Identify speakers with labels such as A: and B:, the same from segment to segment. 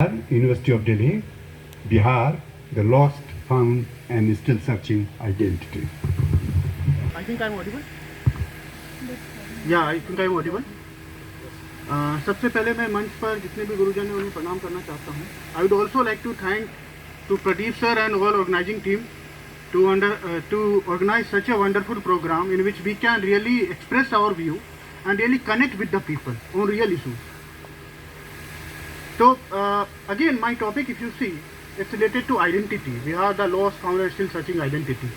A: University of Delhi, Bihar, the lost, found and still searching identity.
B: I think I'm audible. Yeah, I think I'm audible. सबसे पहले मैं मंच पर जितने भी गुरुजन हैं उन्हें प्रणाम करना चाहता हूँ. I would also like to thank to Pradeep sir and all organizing team to organize such a wonderful program in which we can really express our view and really connect with the people on real issues. So again, my topic, if you see, it's related to identity. We are the lost, found and still searching identity.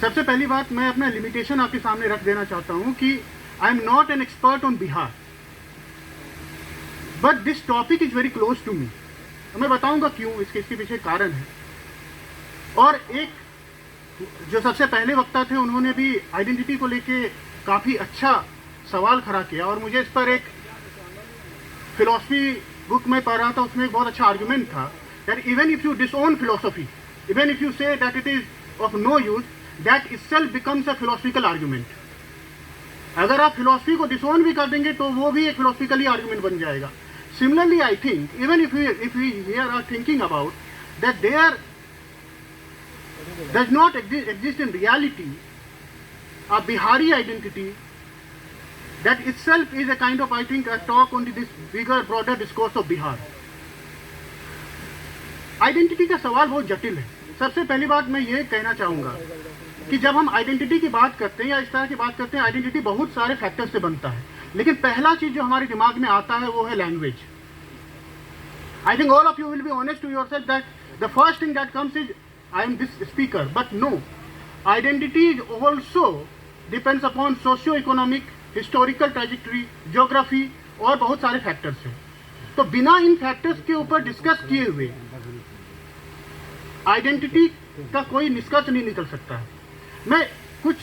B: सबसे पहली बात मैं अपना limitation आपके सामने रख देना चाहता हूँ कि I am not an expert on Bihar, but this topic is very close to me. मैं बताऊंगा क्यों, इसके पीछे कारण है. और एक जो सबसे पहले वक्ता थे उन्होंने भी आइडेंटिटी को लेके काफ़ी अच्छा सवाल खड़ा किया, और मुझे इस पर एक फिलॉसफी बुक में पढ़ रहा था, उसमें एक बहुत अच्छा आर्गुमेंट था that even if you disown philosophy, even if you say that it is of no use, that itself becomes a philosophical argument. अगर आप फिलोसफी को डिसोन भी कर देंगे तो वो भी एक फिलोसफिकली आर्गुमेंट बन जाएगा. Similarly I think even if we here are thinking about that there does not exist in reality a Bihari identity, that itself is a kind of, I think, a talk on this bigger broader discourse of Bihar. Identity का सवाल बहुत जटिल है. सबसे पहली बात मैं ये कहना चाहूँगा कि जब हम आइडेंटिटी की बात करते हैं या इस तरह की बात करते हैं, आइडेंटिटी बहुत सारे फैक्टर से बनता है, लेकिन पहला चीज़ जो हमारे दिमाग में आता है वो है language. I think all of you will be honest to yourself that the first thing that comes is I am this speaker, but no, identity is also depends upon socio economic, historical trajectory, geography और बहुत सारे factors हैं. तो बिना इन factors के ऊपर discuss किए हुए आइडेंटिटी का कोई निष्कर्ष नहीं निकल सकता है. मैं कुछ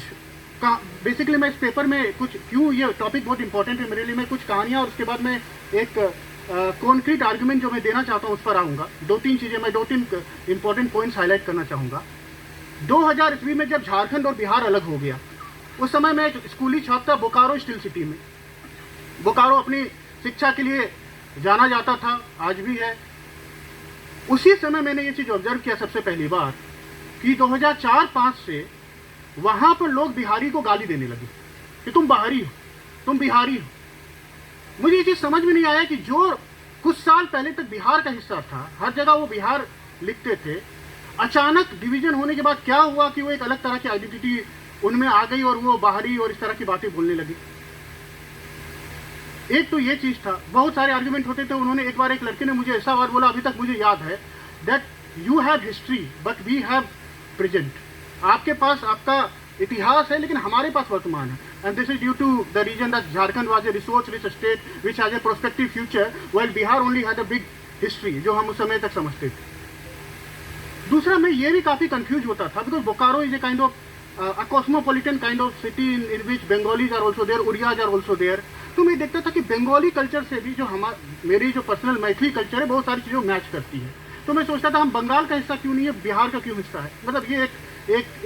B: बेसिकली मैं इस पेपर में कुछ, क्यों ये टॉपिक बहुत इंपॉर्टेंट है मेरे लिए, मैं कुछ कहानियाँ और उसके बाद मैं एक कॉन्क्रीट आर्गुमेंट जो मैं देना चाहता हूँ उस पर आऊँगा. दो तीन इंपॉर्टेंट पॉइंट्स हाईलाइट करना चाहूँगा. 2000 ईस्वी में जब झारखंड और बिहार अलग हो गया, उस समय मैं एक स्कूली छात्र था बोकारो स्टील सिटी में. बोकारो अपनी शिक्षा के लिए जाना जाता था, आज भी है. उसी समय मैंने ये चीज़ ऑब्जर्व किया सबसे पहली बार कि 2004-05 से वहाँ पर लोग बिहारी को गाली देने लगे कि तुम बाहरी हो, तुम बिहारी हो. मुझे ये चीज़ समझ में नहीं आया कि जो कुछ साल पहले तक बिहार का हिस्सा था, हर जगह वो बिहार लिखते थे, अचानक डिवीजन होने के बाद क्या हुआ कि वो एक अलग तरह की आइडेंटिटी उनमें आ गई और वो बाहरी और इस तरह की बातें बोलने लगी. एक तो ये चीज़ था. बहुत सारे आर्गुमेंट होते थे. उन्होंने एक बार, एक लड़के ने मुझे ऐसा बात बोला, अभी तक मुझे याद है, that you have history but we have present. आपके पास आपका इतिहास है लेकिन हमारे पास वर्तमान है. And this is due to the reason that Jharkhand was a resource rich state which has a prospective future, while Bihar only had a big history, जो हम उस समय तक समझते थे. दूसरा, मैं ये भी काफ़ी कंफ्यूज होता था because Bokaro is a kind of a cosmopolitan kind of city in which Bengalis are also there, Uriyas are also there. तो मैं देखता था कि बंगाली कल्चर से भी जो मेरी जो पर्सनल मैथिली कल्चर है बहुत सारी चीज़ों मैच करती है. तो मैं सोचता था हम बंगाल का हिस्सा क्यों नहीं है, बिहार का क्यों हिस्सा है. मतलब ये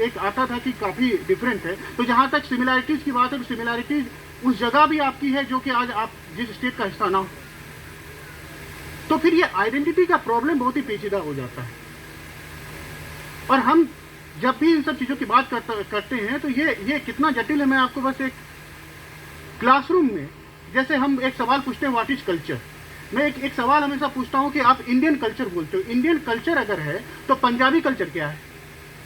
B: एक आता था कि काफ़ी डिफरेंट है. तो जहाँ तक सिमिलैरिटीज़ की बात है, तो सिमिलैरिटीज़ उस जगह भी आपकी है जो कि आज आप जिस स्टेट का हिस्सा ना हो. तो फिर ये आइडेंटिटी का प्रॉब्लम बहुत ही पेचीदा हो जाता है. और हम जब भी इन सब चीज़ों की बात करते हैं तो ये कितना जटिल है. मैं आपको बस एक क्लासरूम में जैसे हम एक सवाल पूछते हैं, व्हाट इज कल्चर. मैं एक सवाल हमेशा पूछता हूँ कि आप इंडियन कल्चर बोलते हो. इंडियन कल्चर अगर है तो पंजाबी कल्चर क्या है,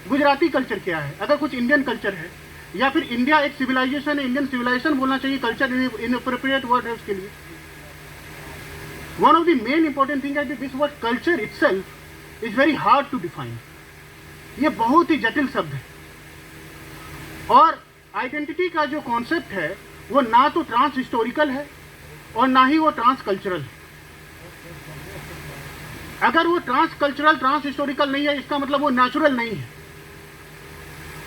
B: गुजराती कल्चर क्या है, अगर कुछ इंडियन कल्चर है, या फिर इंडिया एक सिविलाइजेशन है, इंडियन सिविलाइजेशन बोलना चाहिए, कल्चर इनअप्रोप्रिएट वर्ड है उसके लिए. One of the main important thing है कि this word culture itself is very hard to define. ये बहुत ही जटिल शब्द है. और आइडेंटिटी का जो कॉन्सेप्ट है वो ना तो ट्रांस हिस्टोरिकल है और ना ही वो ट्रांस कल्चरल है. अगर वो ट्रांस कल्चरल, ट्रांस हिस्टोरिकल नहीं है, इसका मतलब वो नेचुरल नहीं है.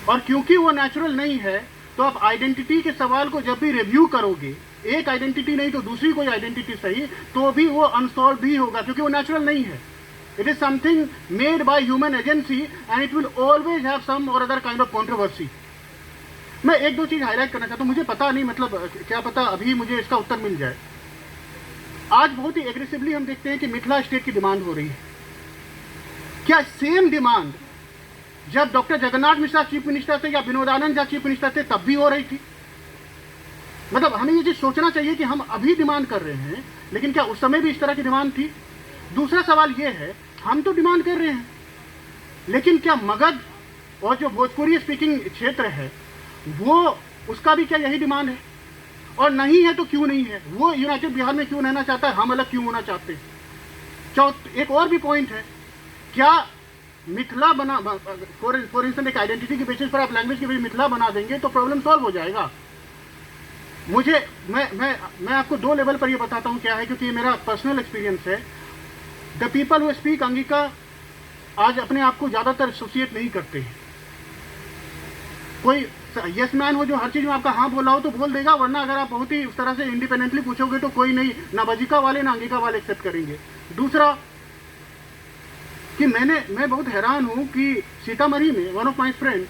B: और क्योंकि वो नेचुरल नहीं है तो आप आइडेंटिटी के सवाल को जब भी रिव्यू करोगे, एक आइडेंटिटी नहीं तो दूसरी कोई आइडेंटिटी सही, तो भी वो अनसॉल्व भी होगा क्योंकि वो नेचुरल नहीं है. It is something made by human agency and it will always have some or other kind of controversy. मैं एक दो चीज़ हाईलाइट करना चाहता हूँ. मुझे पता नहीं, मतलब क्या पता अभी मुझे इसका उत्तर मिल जाए. आज बहुत ही एग्रेसिवली हम देखते हैं कि मिथिला स्टेट की डिमांड हो रही है। क्या सेम डिमांड जब doctor Jagannath Mishra chief minister थे या विनोदानंद झा चीफ मिनिस्टर थे तब भी हो रही थी? मतलब हमें ये चीज सोचना चाहिए कि हम अभी डिमांड कर रहे हैं, लेकिन क्या उस समय भी इस तरह की डिमांड थी? दूसरा सवाल ये है, हम तो डिमांड कर रहे हैं, लेकिन क्या मगध और जो भोजपुरी स्पीकिंग क्षेत्र है वो उसका भी क्या यही डिमांड है? और नहीं है तो क्यों नहीं है? वो यूनाइटेड बिहार में क्यों रहना चाहता है, हम अलग क्यों होना चाहते हैं? एक और भी पॉइंट है, क्या मिथिला बना फॉर इंस्टेंस एक आइडेंटिटी के बेसिस पर आप लैंग्वेज के बेसिस मिथिला बना देंगे तो प्रॉब्लम सॉल्व हो जाएगा? मुझे मैं आपको 2 लेवल पर ये बताता हूँ क्या है, क्योंकि ये मेरा पर्सनल एक्सपीरियंस है। The people who speak Angika आज अपने आप को ज़्यादातर एसोसिएट नहीं करते हैं। कोई यस मैन हो जो हर चीज़ में आपका हाँ बोला हो तो बोल देगा, वरना अगर आप बहुत ही उस तरह से इंडिपेंडेंटली पूछोगे तो कोई नहीं, ना बजिका वाले ना अंगिका वाले एक्सेप्ट करेंगे। दूसरा कि मैं बहुत हैरान हूँ कि सीतामढ़ी में one of my friend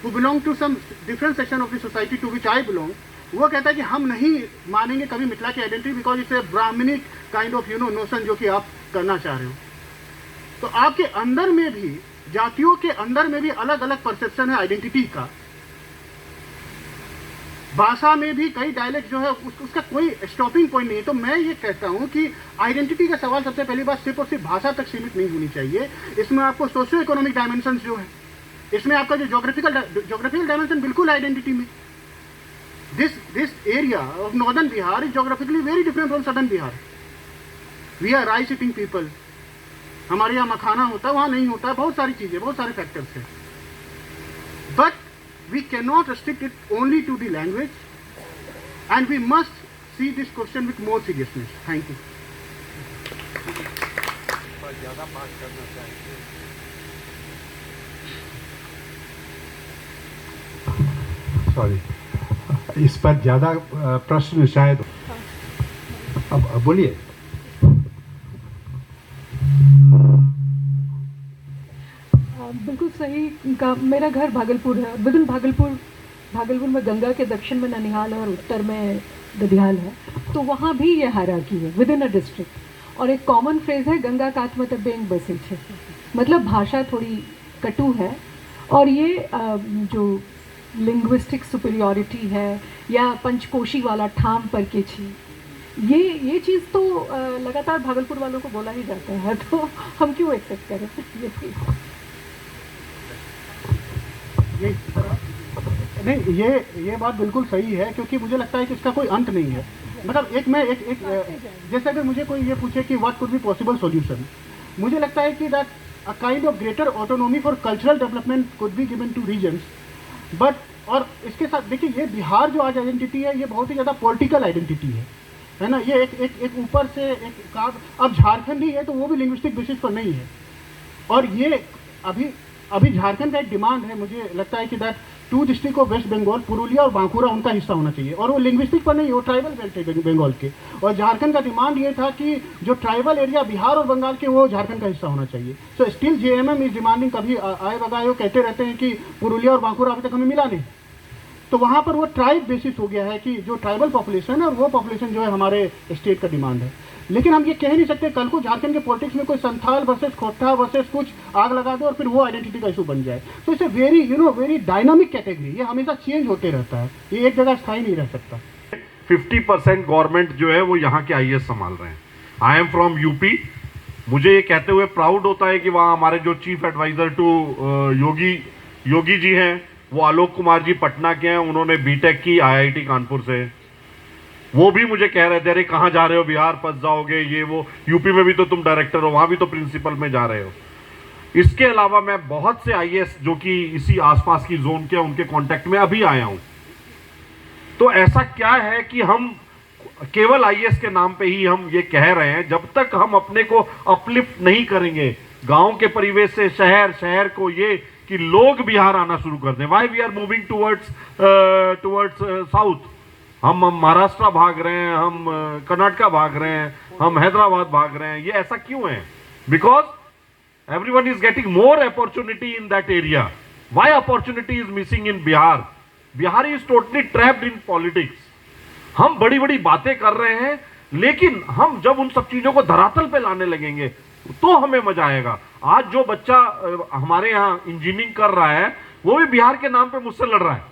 B: who belong to some different section of the society to which I belong, वो कहता है कि हम नहीं मानेंगे कभी मिथिला की identity because it's a Brahmanic kind of notion जो कि आप करना चाह रहे हो। तो आपके अंदर में भी, जातियों के अंदर में भी अलग अलग परसेप्शन है आइडेंटिटी का। भाषा में भी कई डायलेक्ट जो है उसका कोई स्टॉपिंग पॉइंट नहीं है। तो मैं ये कहता हूं कि आइडेंटिटी का सवाल सबसे पहली बात सिर्फ और सिर्फ भाषा तक सीमित नहीं होनी चाहिए। इसमें आपको सोशियो इकोनॉमिक डायमेंशन जो है, इसमें आपका जो जोग्राफिकल डायमेंशन बिल्कुल आइडेंटिटी में। This area of northern Bihar is geographically very different from southern Bihar. We are rice eating people, हमारे यहाँ मखाना होता है, वहाँ नहीं होता है, बहुत सारी चीजें, बहुत सारे फैक्टर्स हैं। But we cannot restrict it only to the language, and we must see this question with more seriousness. Thank you.
A: Sorry, इस पर ज़्यादा प्रश्न शायद अब बोलिए।
C: बिल्कुल सही का। मेरा घर भागलपुर है। विदिन भागलपुर में गंगा के दक्षिण में ननिहाल है और उत्तर में ददियाल है। तो वहाँ भी ये हायरार्की है विदिन अ डिस्ट्रिक्ट। और एक कॉमन फ्रेज है गंगा कात मत बेंग बसे छे, मतलब भाषा थोड़ी कटु है। और ये जो लिंग्विस्टिक सुपीरियॉरिटी है या पंचकोशी वाला ठाम पर के छी, ये चीज़ तो लगातार भागलपुर वालों को बोला ही जाता है, तो हम क्यों एक्सेप्ट करें
B: नहीं, ये बात बिल्कुल सही है, क्योंकि मुझे लगता है कि इसका कोई अंत नहीं है। मतलब जैसे अगर मुझे कोई ये पूछे कि what could be possible solution, मुझे लगता है कि that a kind of greater autonomy for cultural development could be given two reasons. But और इसके साथ देखिए, ये बिहार जो आज आइडेंटिटी है ये बहुत ही ज़्यादा पॉलिटिकल आइडेंटिटी है ना। ये एक ऊपर से एक काम, अब झारखंड ही है तो वो भी लिंग्विस्टिक बेसिस पर नहीं है। और ये अभी झारखंड का एक डिमांड है, मुझे लगता है कि that 2 district of West Bengal, Purulia और बांकुरा उनका हिस्सा होना चाहिए। और वो लिंग्विस्टिक पर नहीं, वो ट्राइबल बेल्ट है बंगाल के। और झारखंड का डिमांड ये था कि जो ट्राइबल एरिया बिहार और बंगाल के वो झारखंड का हिस्सा होना चाहिए। So still JMM is demanding, कभी आए बगाए वो कहते रहते हैं कि पुरुलिया और बांकुरा अभी तक हमें मिला नहीं। तो वहाँ पर वो ट्राइब बेसिस हो गया है कि जो ट्राइबल पॉपुलेशन है और वो पॉपुलेशन जो है हमारे स्टेट का डिमांड है। लेकिन हम ये कह नहीं सकते कल को झारखंड के पॉलिटिक्स में कोई संथाल वर्सेस खोटा वर्सेस कुछ आग लगा दे और फिर वो आइडेंटिटी का इशू बन जाए। तो इसे वेरी डायनामिक कैटेगरी, ये हमेशा चेंज होते रहता है, ये एक जगह स्थायी नहीं रह सकता।
D: 50% गवर्नमेंट जो है वो यहाँ के IAS संभाल रहे हैं। I am from UP. मुझे ये कहते हुए प्राउड होता है कि वहाँ हमारे जो chief adviser to Yogi ji हैं वो आलोक कुमार जी पटना के हैं। उन्होंने BTech की IIT कानपुर से। वो भी मुझे कह रहे थे अरे कहाँ जा रहे हो, बिहार फंस जाओगे, ये वो, यूपी में भी तो तुम डायरेक्टर हो, वहाँ भी तो प्रिंसिपल में जा रहे हो। इसके अलावा मैं बहुत से IAS जो कि इसी आसपास की जोन के उनके कांटेक्ट में अभी आया हूँ। तो ऐसा क्या है कि हम केवल IAS के नाम पे ही हम ये कह रहे हैं, जब तक हम अपने को अपलिफ्ट नहीं करेंगे गांव के परिवेश से शहर को, ये कि लोग बिहार आना शुरू कर दें। Why we are moving towards south. हम महाराष्ट्र भाग रहे हैं, हम कर्नाटका भाग रहे हैं, हम हैदराबाद भाग रहे हैं। ये ऐसा क्यों है? Because everyone is getting more opportunity in that area. Why opportunity is missing in Bihar? Bihar is totally trapped in politics. हम बड़ी बड़ी बातें कर रहे हैं, लेकिन हम जब उन सब चीजों को धरातल पे लाने लगेंगे तो हमें मजा आएगा। आज जो बच्चा हमारे यहाँ इंजीनियरिंग कर रहा है वो भी बिहार के नाम पे मुझसे लड़ रहा है,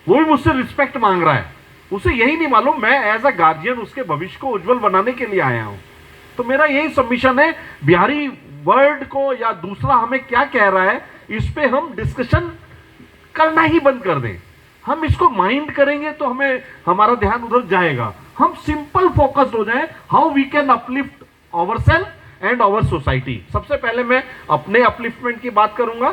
D: वो भी मुझसे रिस्पेक्ट मांग रहा है। उसे यही नहीं मालूम मैं एज अ गार्जियन उसके भविष्य को उज्जवल बनाने के लिए आया हूं। तो मेरा यही सबमिशन है, बिहारी वर्ड को या दूसरा हमें क्या कह रहा है इस पे हम डिस्कशन करना ही बंद कर दें। हम इसको माइंड करेंगे तो हमें हमारा ध्यान उधर जाएगा। हम सिंपल फोकस्ड हो जाएं, how we can uplift ourselves and our society. सबसे पहले मैं अपने अपलिफ्टमेंट की बात करूंगा,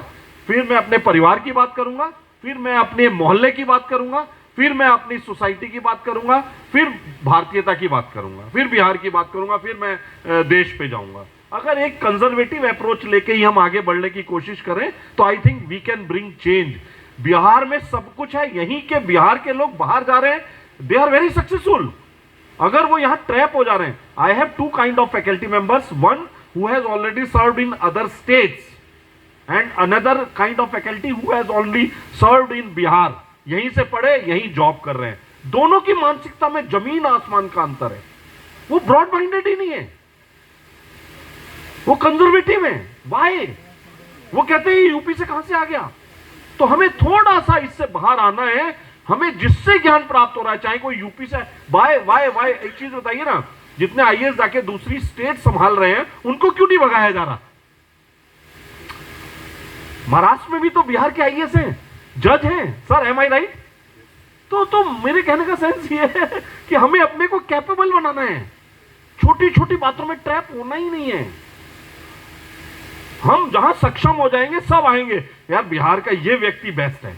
D: फिर मैं अपने परिवार की बात करूंगा, फिर मैं अपने मोहल्ले की बात करूंगा, फिर मैं अपनी सोसाइटी की बात करूंगा, फिर भारतीयता की बात करूंगा, फिर बिहार की बात करूंगा, फिर मैं देश पे जाऊंगा। अगर एक कंजर्वेटिव अप्रोच लेके ही हम आगे बढ़ने की कोशिश करें तो I think we can bring change. Bihar में सब कुछ है, यहीं के बिहार के लोग बाहर जा रहे हैं, दे आर वेरी सक्सेसफुल। अगर वो यहां ट्रैप हो जा रहे हैं, I have two kind of faculty members, one who has already served in other states and another kind of faculty who has already served in Bihar. यहीं से पढ़े, यहीं जॉब कर रहे हैं। दोनों की मानसिकता में जमीन आसमान का अंतर है। वो ब्रॉड माइंडेड ही नहीं है, वो कंजर्वेटिव है। वाई? वो कहते हैं यूपी से कहां से आ गया। तो हमें थोड़ा सा इससे बाहर आना है। हमें जिससे ज्ञान प्राप्त हो रहा है, चाहे कोई यूपी से, वाई वाई वाई एक चीज बताइए ना, जितने आईएएस जाके दूसरी स्टेट संभाल रहे हैं उनको क्यों नहीं भगाया जा रहा। महाराष्ट्र में भी तो बिहार के आईएएस हैं, जज हैं सर, एम आई राइट? तो मेरे कहने का सेंस ये है कि हमें अपने को कैपेबल बनाना है। छोटी छोटी बातों में ट्रैप होना ही नहीं है। हम जहां सक्षम हो जाएंगे सब आएंगे, यार बिहार का ये व्यक्ति बेस्ट है।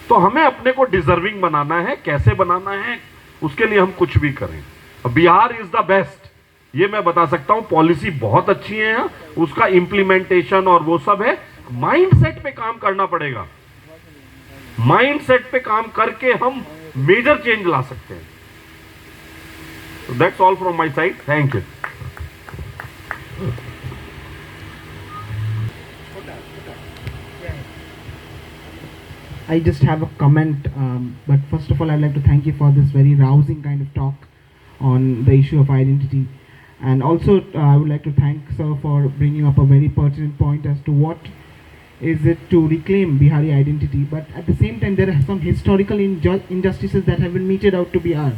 D: तो हमें अपने को डिजर्विंग बनाना है। कैसे बनाना है उसके लिए हम कुछ भी करें। बिहार इज द बेस्ट, ये मैं बता सकता हूं। पॉलिसी बहुत अच्छी है यहाँ, उसका इंप्लीमेंटेशन और वो सब है। माइंडसेट पे काम करना पड़ेगा। माइंडसेट पे काम करके हम मेजर चेंज ला सकते हैं। That's all from my side, thank you.
E: I just have a comment, but first of all, I'd like to thank you for this very rousing kind of talk on the issue of identity. And also, I would like to thank sir for bringing up a very pertinent point as to what is it to reclaim Bihari identity. But at the same time, there are some historical injustices that have been meted out to Bihar.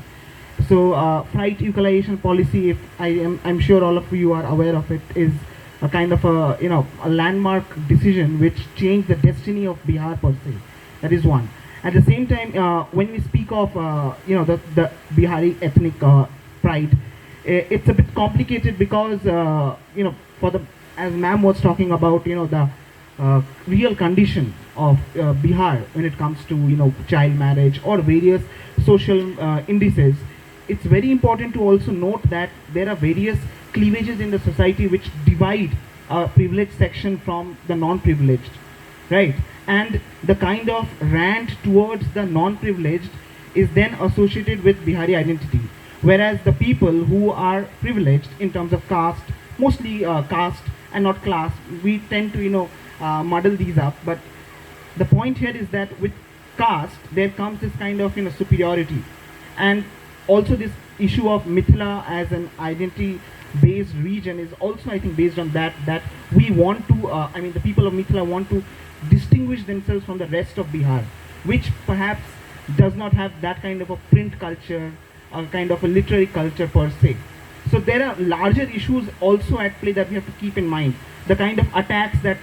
E: So, flight equalization policy, if I'm sure all of you are aware of it, is a kind of a landmark decision which changed the destiny of Bihar per se. That is one. At the same time, when we speak of the Bihari ethnic pride, it's a bit complicated because for the, as ma'am was talking about, the real condition of Bihar when it comes to child marriage or various social indices. It's very important to also note that there are various cleavages in the society which divide a privileged section from the non-privileged, right? And the kind of rant towards the non-privileged is then associated with Bihari identity, whereas the people who are privileged in terms of caste, mostly caste and not class, we tend to muddle these up. But the point here is that with caste there comes this kind of superiority, and also this issue of Mithila as an identity based region is also, I think, based on that we want to the people of Mithila want to distinguish themselves from the rest of Bihar, which perhaps does not have that kind of a print culture, a kind of a literary culture per se. So there are larger issues also at play that we have to keep in mind. The kind of attacks that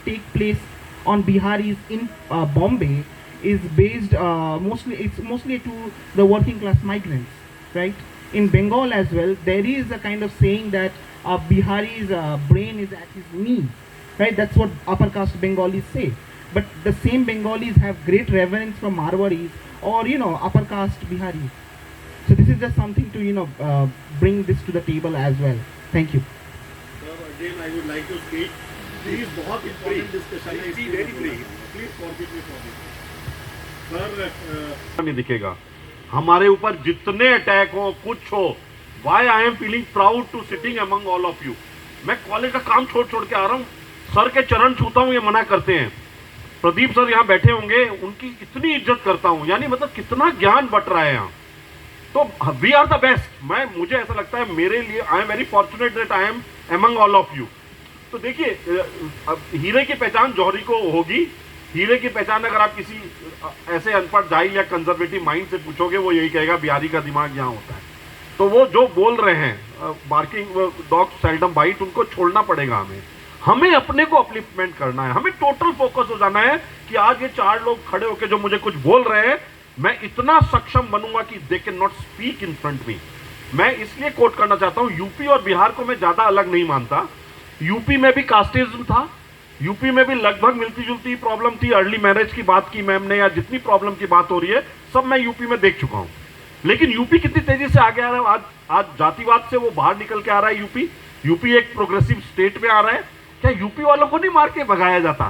E: take place on Biharis in Bombay is based mostly to the working class migrants, right? In Bengal as well, there is a kind of saying that a Bihari's brain is at his knees, right? That's what upper caste Bengalis say. But the same Bengalis have great reverence for Marwaris or upper caste Biharis. So this is just something to bring this to the table as well. Thank you.
B: Sir, again I would like to speak. Please, बहुत important discussion है. Be very brief. Please forgive me for this. Sir,
D: नहीं दिखेगा। हमारे ऊपर जितने attack हो, कुछ हो, why I am feeling proud to sitting among all of you. मैं कॉलेज का काम छोड़ छोड़ के आ रहा हूँ, सर के चरण छूता हूँ, ये मना करते हैं। प्रदीप सर यहाँ बैठे होंगे, उनकी इतनी इज्जत करता हूँ, यानी मतलब कितना ज्ञान बट रहा है यहाँ। तो वी आर द बेस्ट। मुझे ऐसा लगता है, मेरे लिए I am very fortunate that I M among all of you. तो देखिए, अब हीरे की पहचान जौहरी को होगी। हीरे की पहचान अगर आप किसी ऐसे अनपढ़ जाहिल या कंजर्वेटिव माइंड से पूछोगे, वो यही कहेगा बिहारी का दिमाग यहाँ होता है। तो वो जो बोल रहे हैं बार्किंग डॉग सेल्डम बाइट, उनको छोड़ना पड़ेगा हमें अपने को अपलिफ्टमेंट करना है। हमें टोटल फोकस हो जाना है कि आज ये 4 लोग खड़े होकर जो मुझे कुछ बोल रहे हैं, मैं इतना सक्षम बनूंगा कि they can not speak in front me. मैं इसलिए कोट करना चाहता हूं, यूपी और बिहार को मैं ज्यादा अलग नहीं मानता। यूपी में भी कास्टिज्म था, यूपी में भी लगभग मिलती जुलती प्रॉब्लम थी। अर्ली मैरिज की बात की मैम ने, या जितनी प्रॉब्लम की बात हो रही है सब मैं यूपी में देख चुका हूं। लेकिन यूपी कितनी तेजी से आगे आ रहा है, आज जातिवाद से वो बाहर निकल के आ रहा है। यूपी एक प्रोग्रेसिव स्टेट में आ रहा है। क्या यूपी वालों को नहीं मार के भगाया जाता?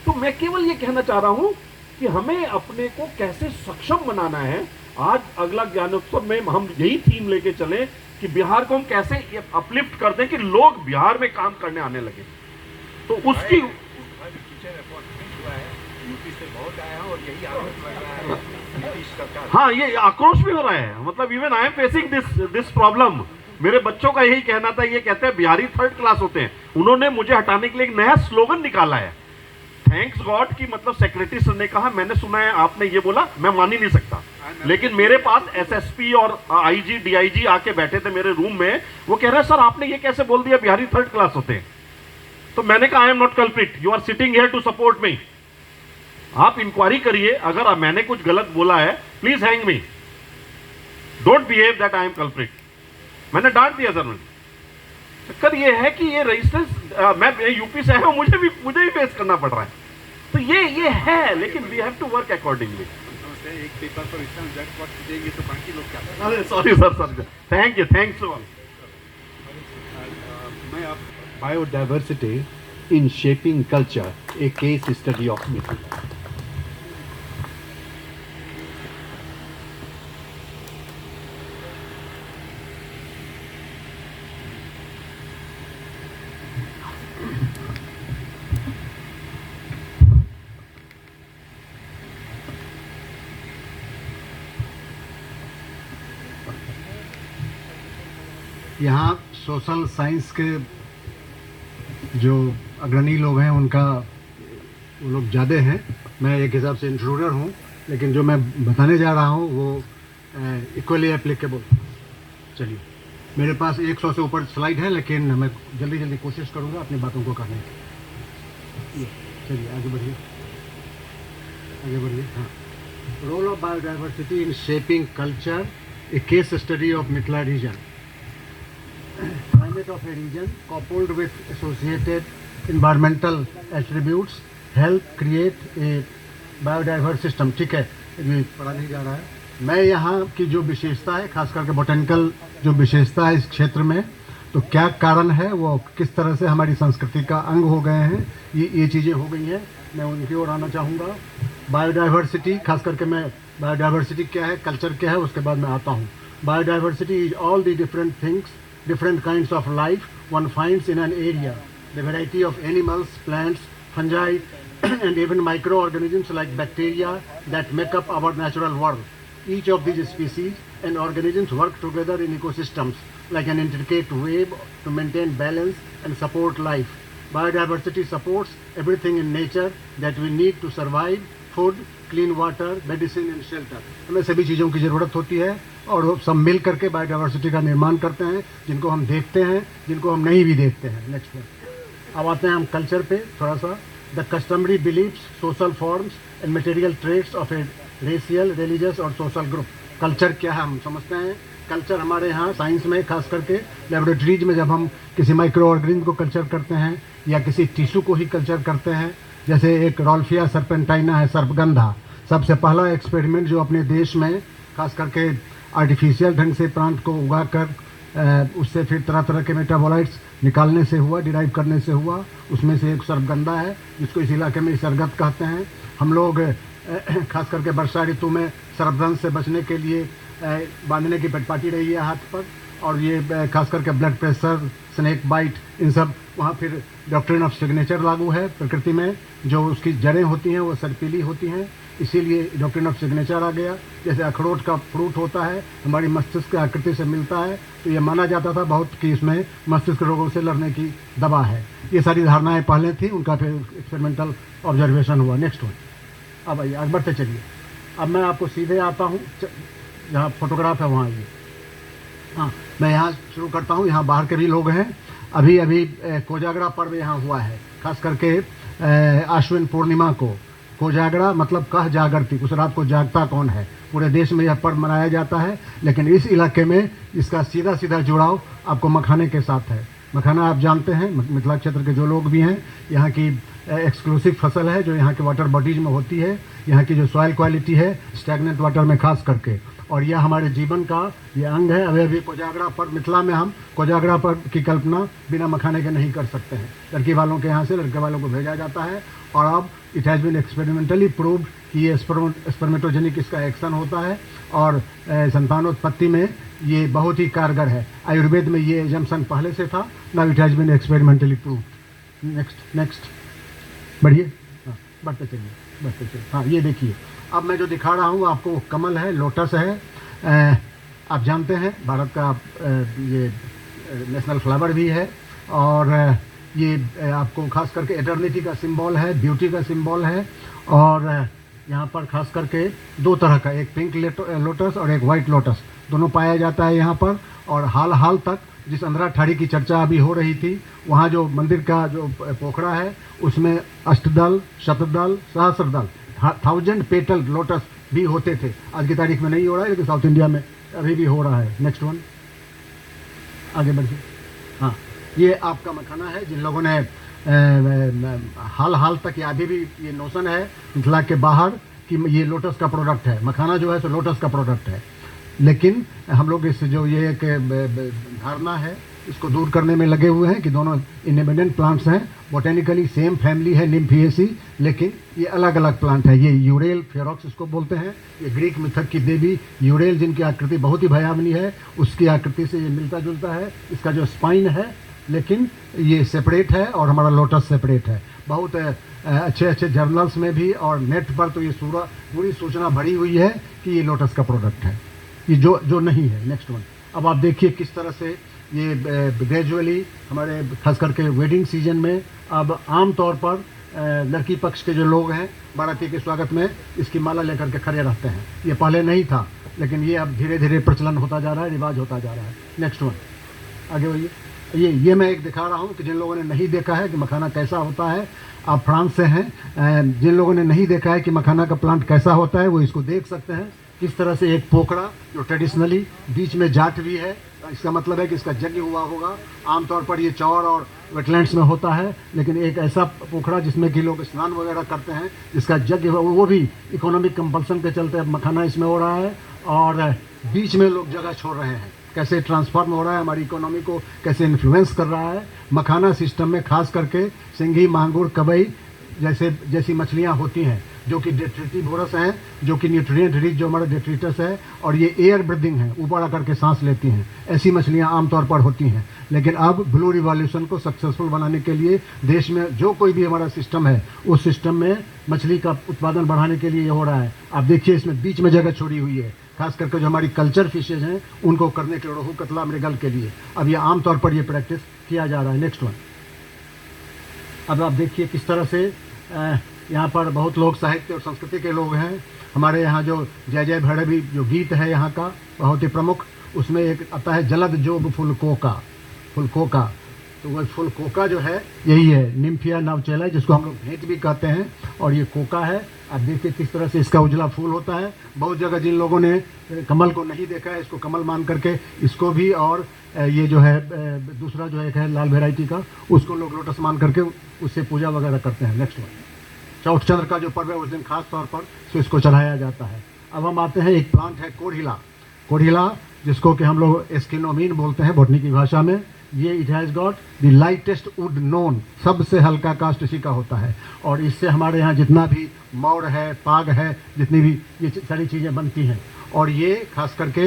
D: तो मैं केवल ये कहना चाह रहा हूं कि हमें अपने को कैसे सक्षम बनाना है। आज अगला ज्ञानोत्सव में हम यही थीम लेके चले कि बिहार को हम कैसे अपलिफ्ट कर दें कि लोग बिहार में काम करने आने लगे। तो उसकी हाँ, ये आक्रोश भी हो रहा है। मतलब even I am facing this problem. मेरे बच्चों का यही कहना था, ये कहते हैं बिहारी 3rd क्लास होते हैं। उन्होंने मुझे हटाने के लिए एक नया स्लोगन निकाला है, थैंक्स गॉड। की मतलब सेक्रेटरी सर ने कहा, मैंने सुना है आपने ये बोला, मैं मान ही नहीं सकता। लेकिन मेरे पास एसएसपी और आईजी डीआईजी आके बैठे थे मेरे रूम में। वो कह रहे हैं, सर आपने ये कैसे बोल दिया बिहारी 3rd क्लास होते हैं? तो मैंने कहा, I am not culprit, you are sitting here to support me. आप इंक्वायरी करिए, अगर मैंने कुछ गलत बोला है please hang me, don't behave that I am culprit. मैंने डांट दिया सर। चक्कर ये है कि ये रेजिस्टेंस, मैं यूपी से आया हूं, मुझे भी फेस करना पड़ रहा है। तो ये है, लेकिन we have to work accordingly.
A: एक पेपर पर इतना जजमेंट देंगे तो बाकी लोग क्या?
D: अरे sorry sir, thank you, thanks all.
A: मैं आप biodiversity in shaping culture, a case study of Mithila. यहाँ सोशल साइंस के जो अग्रणी लोग हैं, उनका वो लोग ज़्यादा हैं। मैं एक हिसाब से इंट्रूडर हूँ, लेकिन जो मैं बताने जा रहा हूँ वो इक्वली एप्लीकेबल। चलिए, मेरे पास 100 से ऊपर स्लाइड है, लेकिन मैं जल्दी कोशिश करूँगा अपनी बातों को करने की। चलिए आगे बढ़िए। हाँ, role of biodiversity in shaping culture, a case study of Mithila region. Climate of a region coupled with associated environmental attributes help create a biodiverse system। ठीक है, ये पढ़ा नहीं जा रहा है। मैं यहाँ की जो विशेषता है, खास करके बोटेनिकल जो विशेषता है इस क्षेत्र में, तो क्या कारण है, वो किस तरह से हमारी संस्कृति का अंग हो गए हैं, ये चीज़ें हो गई हैं, मैं उनकी ओर आना चाहूँगा। बायोडाइवर्सिटी, खास करके मैं बायोडाइवर्सिटी क्या है, कल्चर क्या है, उसके बाद मैं आता हूँ। Biodiversity is all the different things, different kinds of life one finds in an area, the variety of animals, plants, fungi and even microorganisms like bacteria that make up our natural world. Each of these species and organisms work together in ecosystems like an intricate web to maintain balance and support life. Biodiversity supports everything in nature that we need to survive: food, clean water, medicine and shelter. हमें सभी चीज़ों की ज़रूरत होती है और वो सब मिल करके बायोडाइवर्सिटी का निर्माण करते हैं, जिनको हम देखते हैं, जिनको हम नहीं भी देखते हैं। नेक्स्ट पर अब आते हैं हम कल्चर पे थोड़ा सा। The customary beliefs, social forms and material traits of a racial, religious और सोशल ग्रुप। कल्चर क्या है हम समझते हैं। कल्चर हमारे यहाँ साइंस में, खास करके लेबोरेटरीज में, जब हम किसी माइक्रो ऑर्गेनिज्म को कल्चर करते हैं या किसी टिश्यू को ही कल्चर करते हैं, जैसे एक रॉल्फिया सर्पेंटाइना है, सर्पगंधा, सबसे पहला एक्सपेरिमेंट जो अपने देश में खास करके आर्टिफिशियल ढंग से प्लांट को उगाकर उससे फिर तरह तरह के मेटाबोलाइट्स निकालने से हुआ, डिराइव करने से हुआ, उसमें से एक सर्पगंधा है जिसको इस इलाके में सरगत कहते हैं। हम लोग खास करके वर्षा ऋतु में सर्पदंश से बचने के लिए बांधने की पटपाटी रही है हाथ पर, और ये खास करके ब्लड प्रेशर, स्नेक बाइट, इन सब वहाँ फिर डॉक्ट्रिन ऑफ सिग्नेचर लागू है प्रकृति में। जो उसकी जड़ें होती हैं वो सर्पीली होती हैं, इसीलिए डॉक्ट्रिन ऑफ सिग्नेचर आ गया। जैसे अखरोट का फ्रूट होता है, हमारी मस्तिष्क की आकृति से मिलता है, तो ये माना जाता था बहुत कि इसमें मस्तिष्क रोगों से लड़ने की दवा है। ये सारी धारणाएं पहले थी, उनका फिर एक्सपेरिमेंटल ऑब्जर्वेशन हुआ। नेक्स्ट वन, अब आइए आगे बढ़ते चलिए। अब मैं आपको सीधे आता हूँ, जहाँ फोटोग्राफ है वहाँ आइए। हाँ, मैं यहाँ शुरू करता हूँ। यहाँ बाहर के भी लोग हैं। अभी अभी कोजागरा पर्व यहाँ हुआ है, खास करके आश्विन पूर्णिमा को। कोजागरा मतलब कह जागरती, उस रात को जागता कौन है। पूरे देश में यह पर्व मनाया जाता है, लेकिन इस इलाके में इसका सीधा सीधा जुड़ाव आपको मखाने के साथ है। मखाना आप जानते हैं, मिथिला क्षेत्र के जो लोग भी हैं, यहाँ की एक्सक्लूसिव फसल है जो यहाँ के वाटर बॉडीज में होती है। यहाँ की जो सॉइल क्वालिटी है स्टैग्नेंट वाटर में खास करके, और यह हमारे जीवन का ये अंग है। अभी कोजागरा पर्व, मिथिला में हम कोजागरा पर्व की कल्पना बिना मखाने के नहीं कर सकते हैं। लड़की वालों के यहाँ से लड़के वालों को भेजा जाता है, और अब it has been experimentally proved कि ये स्पर्मेटोजेनिक इसका एक्शन होता है, और संतानोत्पत्ति में ये बहुत ही कारगर है। आयुर्वेद में ये एजम्पशन पहले से था, now it has been experimentally proved. Next बढ़िए, हाँ बढ़ते चलिए। हाँ ये देखिए, अब मैं जो दिखा रहा हूँ आपको कमल है, लोटस है। आप जानते हैं भारत का ये नेशनल फ्लावर भी है, और ये आपको खास करके एटर्निटी का सिंबल है, ब्यूटी का सिंबल है। और यहाँ पर खास करके दो तरह का, एक पिंक लोटस और एक वाइट लोटस, दोनों पाया जाता है यहाँ पर। और हाल तक जिस अंधरा ठाड़ी की चर्चा अभी हो रही थी, वहाँ जो मंदिर का जो पोखरा है उसमें अष्टदल, शतदल, सहस्रदल, 1000 पेटल लोटस भी होते थे। आज की तारीख में नहीं हो रहा है, लेकिन साउथ इंडिया में अभी भी हो रहा है। नेक्स्ट वन, आगे बढ़िए। हाँ, ये आपका मखाना है। जिन लोगों ने हाल तक, या अभी भी ये नोशन है मिथिला के बाहर कि ये लोटस का प्रोडक्ट है, मखाना जो है सो लोटस का प्रोडक्ट है, लेकिन हम लोग इस जो ये एक धारणा है इसको दूर करने में लगे हुए हैं कि दोनों इंडिपेंडेंट प्लांट्स हैं। बोटेनिकली सेम फैमिली है निम्फिएसी, लेकिन ये अलग अलग प्लांट है। ये यूरेल फेरोक्स इसको बोलते हैं। ये ग्रीक मिथक की देवी यूरेल, जिनकी आकृति बहुत ही भयावनी है, उसकी आकृति से ये मिलता जुलता है। इसका जो स्पाइन है, लेकिन ये सेपरेट है, और हमारा लोटस सेपरेट है। बहुत अच्छे जर्नल्स में भी और नेट पर तो ये पूरी सूचना भरी हुई है कि ये लोटस का प्रोडक्ट है, ये जो नहीं है। नेक्स्ट वन, अब आप देखिए किस तरह से ये ग्रेजुअली हमारे खास करके वेडिंग सीजन में अब आम तौर पर लड़की पक्ष के जो लोग हैं बाराती के स्वागत में इसकी माला लेकर के खड़े रहते हैं। ये पहले नहीं था, लेकिन ये अब धीरे धीरे प्रचलन होता जा रहा है, रिवाज होता जा रहा है। नेक्स्ट वन, आगे बढ़िए। ये मैं एक दिखा रहा हूँ कि जिन लोगों ने नहीं देखा है कि मखाना कैसा होता है, आप फ्रांस से हैं, जिन लोगों ने नहीं देखा है कि मखाना का प्लांट कैसा होता है वो इसको देख सकते हैं। किस तरह से एक पोखरा जो ट्रेडिशनली बीच में जाट भी है, इसका मतलब है कि इसका यज्ञ हुआ होगा। आमतौर पर ये चौर और वेटलैंड्स में होता है, लेकिन एक ऐसा पोखरा जिसमें कि लोग स्नान वगैरह करते हैं, जिसका यज्ञ वो भी इकोनॉमिक कंपल्सन के चलते अब मखाना इसमें हो रहा है, और बीच में लोग जगह छोड़ रहे हैं। कैसे ट्रांसफॉर्म हो रहा है, हमारी इकोनॉमी को कैसे इन्फ्लुएंस कर रहा है। मखाना सिस्टम में खास करके सिंघी, मांगुर, कबई जैसी मछलियाँ होती हैं जो कि डेट्रिटिवोरस हैं, जो कि न्यूट्रिएंट रिच जो हमारे डेट्रिटस है, और ये एयर ब्रीदिंग है, ऊपर आकर के सांस लेती हैं। ऐसी मछलियाँ आमतौर पर होती हैं। लेकिन अब ब्लू रिवॉल्यूशन को सक्सेसफुल बनाने के लिए देश में जो कोई भी हमारा सिस्टम है, उस सिस्टम में मछली का उत्पादन बढ़ाने के लिए ये हो रहा है। आप देखिए इसमें बीच में जगह छोड़ी हुई है, खास करके जो हमारी कल्चर फिशेज हैं उनको करने के लिए, रोहू, कतला, मृगल के लिए अब ये आमतौर पर ये प्रैक्टिस किया जा रहा है। नेक्स्ट वन, अब आप देखिए किस तरह से यहाँ पर बहुत लोग साहित्य और संस्कृति के लोग हैं। हमारे यहाँ जो जय जय भैरवी जो गीत है यहाँ का बहुत ही प्रमुख, उसमें एक आता है जलद जोग फुलकोका। तो वह फुलकोका जो है यही है, निम्फिया नवचेला, जिसको हम लोग भेंट भी कहते हैं, और ये कोका है। आप देखिए किस तरह से इसका उजला फूल होता है। बहुत जगह जिन लोगों ने कमल को नहीं देखा है, इसको कमल मान करके इसको भी, और ये जो है दूसरा जो एक है लाल वेराइटी का, उसको लोग लोटस मान करके उससे पूजा वगैरह करते हैं। नेक्स्ट वन, चौथ चंद्र का जो पर्व है उस दिन खास तौर पर तो इसको चढ़ाया जाता है। अब हम आते हैं, एक प्लांट है कोढ़िला, जिसको कि हम लोग एस्किनोमीन बोलते हैं बॉटनी की भाषा में। ये it has got the lightest would known, सबसे हल्का कास्ट इसी का होता है, और इससे हमारे यहाँ जितना भी मौड़ है, पाग है, जितनी भी ये सारी चीज़ें बनती हैं। और ये खास करके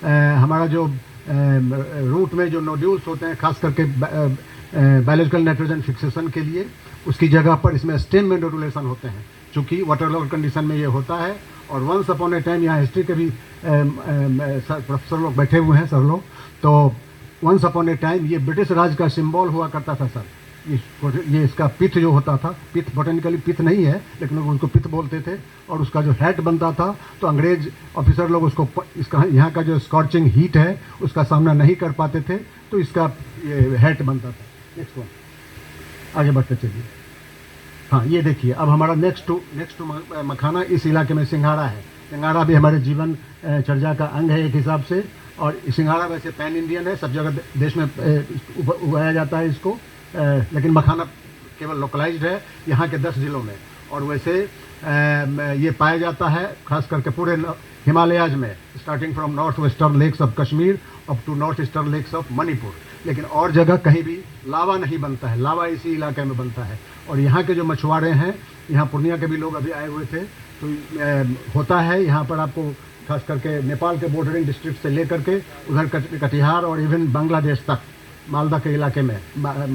A: हमारा जो रूट में जो नोड्यूल्स होते हैं खास करके बायोलॉजिकल नाइट्रोजन फिक्सेशन के लिए, उसकी जगह पर इसमें स्टेम में नोडुलेशन होते हैं, चूँकि वाटर लॉग कंडीशन में ये होता है। और वंस अपॉन ए टाइम, यहाँ हिस्ट्री के भी प्रोफेसर लोग बैठे हुए हैं, सर लोग, तो वंस अपॉन ए टाइम ये ब्रिटिश राज का सिंबल हुआ करता था सर। ये इसका पिथ जो होता था, पिथ बोटेनिकली पिथ नहीं है लेकिन लोग उसको पिथ बोलते थे, और उसका जो हैट बनता था तो अंग्रेज ऑफिसर लोग उसको इसका यहाँ का जो स्कॉर्चिंग हीट है उसका सामना नहीं कर पाते थे, तो इसका ये हैट बनता था। नेक्स्ट वन, आगे बढ़ते चलिए। हाँ, ये देखिए, अब हमारा नेक्स्ट टू मखाना इस इलाके में सिंघाड़ा है। सिंघाड़ा भी हमारे जीवन चर्या का अंग है एक हिसाब से, और सिंघाड़ा वैसे पैन इंडियन है, सब जगह देश में उगाया जाता है इसको, लेकिन मखाना केवल लोकलाइज्ड है यहाँ के 10 जिलों में। और वैसे ये पाया जाता है खास करके पूरे हिमालयाज में, starting from north western lakes of Kashmir up to north eastern lakes of Manipur. लेकिन और जगह कहीं भी लावा नहीं बनता है, लावा इसी इलाके में बनता है। और यहाँ के जो मछुआरे हैं, यहाँ पूर्णिया के भी लोग अभी आए हुए थे, तो होता है यहाँ पर आपको खास करके नेपाल के बॉर्डरिंग डिस्ट्रिक्ट से लेकर के उधर कटिहार और इवन बांग्लादेश तक, मालदा के इलाके में,